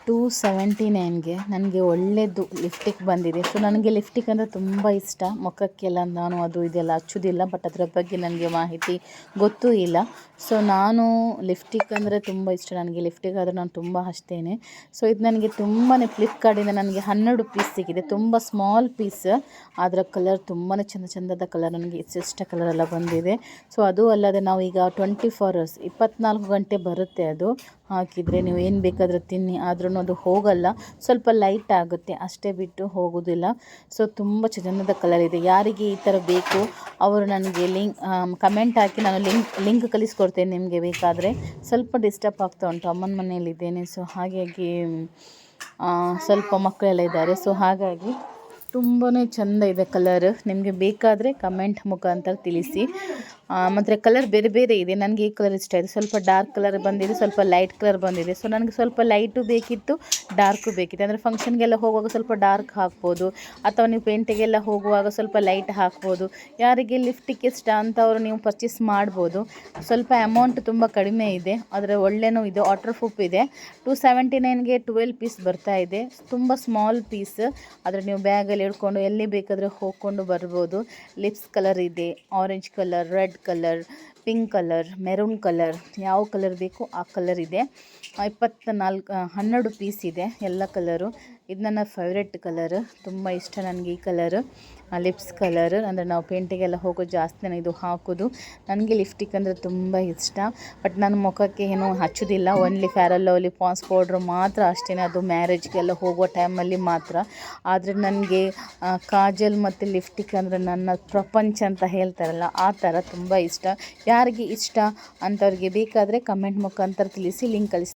279ಗೆ ನನಗೆ ಒಳ್ಳೆಯದು ಲಿಫ್ಟಿಕ್ ಬಂದಿದೆ. ಸೊ ನನಗೆ ಲಿಫ್ಟಿಕ್ ಅಂದರೆ ತುಂಬ ಇಷ್ಟ. ಮುಖಕ್ಕೆಲ್ಲ ನಾನು ಅದು ಇದೆಲ್ಲ ಹಚ್ಚೋದಿಲ್ಲ, ಬಟ್ ಅದರ ಬಗ್ಗೆ ನನಗೆ ಮಾಹಿತಿ ಗೊತ್ತೂ ಇಲ್ಲ. ಸೊ ನಾನು ಲಿಫ್ಟಿಕ್ ಅಂದರೆ ತುಂಬ ಇಷ್ಟ. ನನಗೆ ಲಿಫ್ಟಿಕ್ ಆದರೆ ನಾನು ತುಂಬ ಹಚ್ತೇನೆ. ಸೊ ಇದು ನನಗೆ ತುಂಬಾ ಫ್ಲಿಪ್ಕಾರ್ಟಿಂದ ನನಗೆ 12 ಪೀಸ್ ಸಿಕ್ಕಿದೆ. ತುಂಬ ಸ್ಮಾಲ್ ಪೀಸ್, ಅದರ ಕಲರ್ ತುಂಬಾ ಚಂದದ ಕಲರ್, ನನಗೆ ಇಷ್ಟ ಕಲರೆಲ್ಲ ಬಂದಿದೆ. ಸೊ ಅದು ಅಲ್ಲದೆ ನಾವು ಈಗ 24 ಅವರ್ಸ್ 24 ಗಂಟೆ ಬರುತ್ತೆ ಅದು ಹಾಕಿದರೆ. ನೀವು ಏನು ಬೇಕಾದರೂ ತಿನ್ನಿ, ಆದ್ರೂ ಅದು ಹೋಗಲ್ಲ, ಸ್ವಲ್ಪ ಲೈಟ್ ಆಗುತ್ತೆ ಅಷ್ಟೇ, ಬಿಟ್ಟು ಹೋಗೋದಿಲ್ಲ. ಸೊ ತುಂಬ ಚಂದದ ಕಲರ್ ಇದೆ. ಯಾರಿಗೆ ಈ ಥರ ಬೇಕು ಅವರು ನನಗೆ ಕಮೆಂಟ್ ಹಾಕಿ, ನಾನು ಲಿಂಕ್ ಕಳಿಸ್ಕೊಡ್ತೇನೆ ನಿಮಗೆ ಬೇಕಾದರೆ. ಸ್ವಲ್ಪ ಡಿಸ್ಟರ್ಬ್ ಆಗ್ತಾ ಉಂಟು, ಅಮ್ಮನ ಮನೆಯಲ್ಲಿದ್ದೇನೆ. ಸೊ ಹಾಗಾಗಿ ಸ್ವಲ್ಪ ಮಕ್ಕಳೆಲ್ಲ ಇದ್ದಾರೆ. ಸೊ ಹಾಗಾಗಿ ತುಂಬಾ ಚೆಂದ ಇದೆ ಕಲರ್. ನಿಮಗೆ ಬೇಕಾದರೆ ಕಮೆಂಟ್ ಮುಖಾಂತರ ತಿಳಿಸಿ. ಮತ್ತು ಕಲರ್ ಬೇರೆ ಬೇರೆ ಇದೆ. ನನಗೆ ಈ ಕಲರ್ ಇಷ್ಟ ಆಯಿತು. ಸ್ವಲ್ಪ ಡಾರ್ಕ್ ಕಲರ್ ಬಂದಿದೆ, ಸ್ವಲ್ಪ ಲೈಟ್ ಕಲರ್ ಬಂದಿದೆ. ಸೊ ನನಗೆ ಸ್ವಲ್ಪ ಲೈಟು ಬೇಕಿತ್ತು, ಡಾರ್ಕು ಬೇಕಿತ್ತು. ಅಂದರೆ ಫಂಕ್ಷನ್ಗೆಲ್ಲ ಹೋಗುವಾಗ ಸ್ವಲ್ಪ ಡಾರ್ಕ್ ಹಾಕ್ಬೋದು, ಅಥವಾ ನೀವು ಪೇಂಟಿಗೆಲ್ಲ ಹೋಗುವಾಗ ಸ್ವಲ್ಪ ಲೈಟ್ ಹಾಕ್ಬೋದು. ಯಾರಿಗೆ ಲಿಫ್ಟಿಕ್ ಇಷ್ಟ ಅಂತವರು ನೀವು ಪರ್ಚೇಸ್ ಮಾಡ್ಬೋದು. ಸ್ವಲ್ಪ ಅಮೌಂಟ್ ತುಂಬ ಕಡಿಮೆ ಇದೆ, ಆದರೆ ಒಳ್ಳೆಯೂ ಇದೆ, ವಾಟರ್ ಪ್ರೂಫ್ ಇದೆ. 279ಗೆ 12 ಪೀಸ್ ಬರ್ತಾ ಇದೆ. ತುಂಬ ಸ್ಮಾಲ್ ಪೀಸ್, ಆದರೆ ನೀವು ಬ್ಯಾಗಲ್ಲಿ ಇಟ್ಕೊಂಡು ಎಲ್ಲಿ ಬೇಕಾದರೆ ಹೋಗ್ಕೊಂಡು ಬರ್ಬೋದು. ಲಿಪ್ಸ್ ಕಲರ್ ಇದೆ, orange colour, red colour, pink colour, maroon colour, ಯಾವ ಕಲರ್ ಬೇಕು ಆ ಕಲರ್ ಇದೆ. 12 ಪೀಸ್ ಇದೆ, ಎಲ್ಲ ಕಲರು. ಇದು ನನ್ನ ಫೇವ್ರೆಟ್ ಕಲರ್, ತುಂಬ ಇಷ್ಟ ನನಗೆ ಈ ಕಲರ್, ಲಿಪ್ಸ್ ಕಲರ್. ಅಂದರೆ ನಾವು ಪೇಂಟಿಗೆಲ್ಲ ಹೋಗೋದು ಜಾಸ್ತಿ ನಾನು ಇದು ಹಾಕೋದು. ನನಗೆ ಲಿಫ್ಟಿಕ್ ಅಂದರೆ ತುಂಬ ಇಷ್ಟ, ಬಟ್ ನಾನು ಮುಖಕ್ಕೆ ಏನೂ ಹಚ್ಚೋದಿಲ್ಲ. Only Fair and Lovely Pond's powder ಮಾತ್ರ ಅಷ್ಟೇ, ಅದು ಮ್ಯಾರೇಜ್ಗೆಲ್ಲ ಹೋಗೋ ಟೈಮಲ್ಲಿ ಮಾತ್ರ. ಆದರೆ ನನಗೆ ಕಾಜಲ್ ಮತ್ತು ಲಿಫ್ಟಿಕ್ ಅಂದರೆ ನನ್ನ ಪ್ರಪಂಚ ಅಂತ ಹೇಳ್ತಾರಲ್ಲ, ಆ ಥರ ತುಂಬ ಇಷ್ಟ. ಯಾರಿಗೆ ಇಷ್ಟ ಅಂಥವ್ರಿಗೆ ಬೇಕಾದರೆ ಕಮೆಂಟ್ ಮುಖಾಂತರ ತಿಳಿಸಿ, ಲಿಂಕ್ ಕಳಿಸಿ.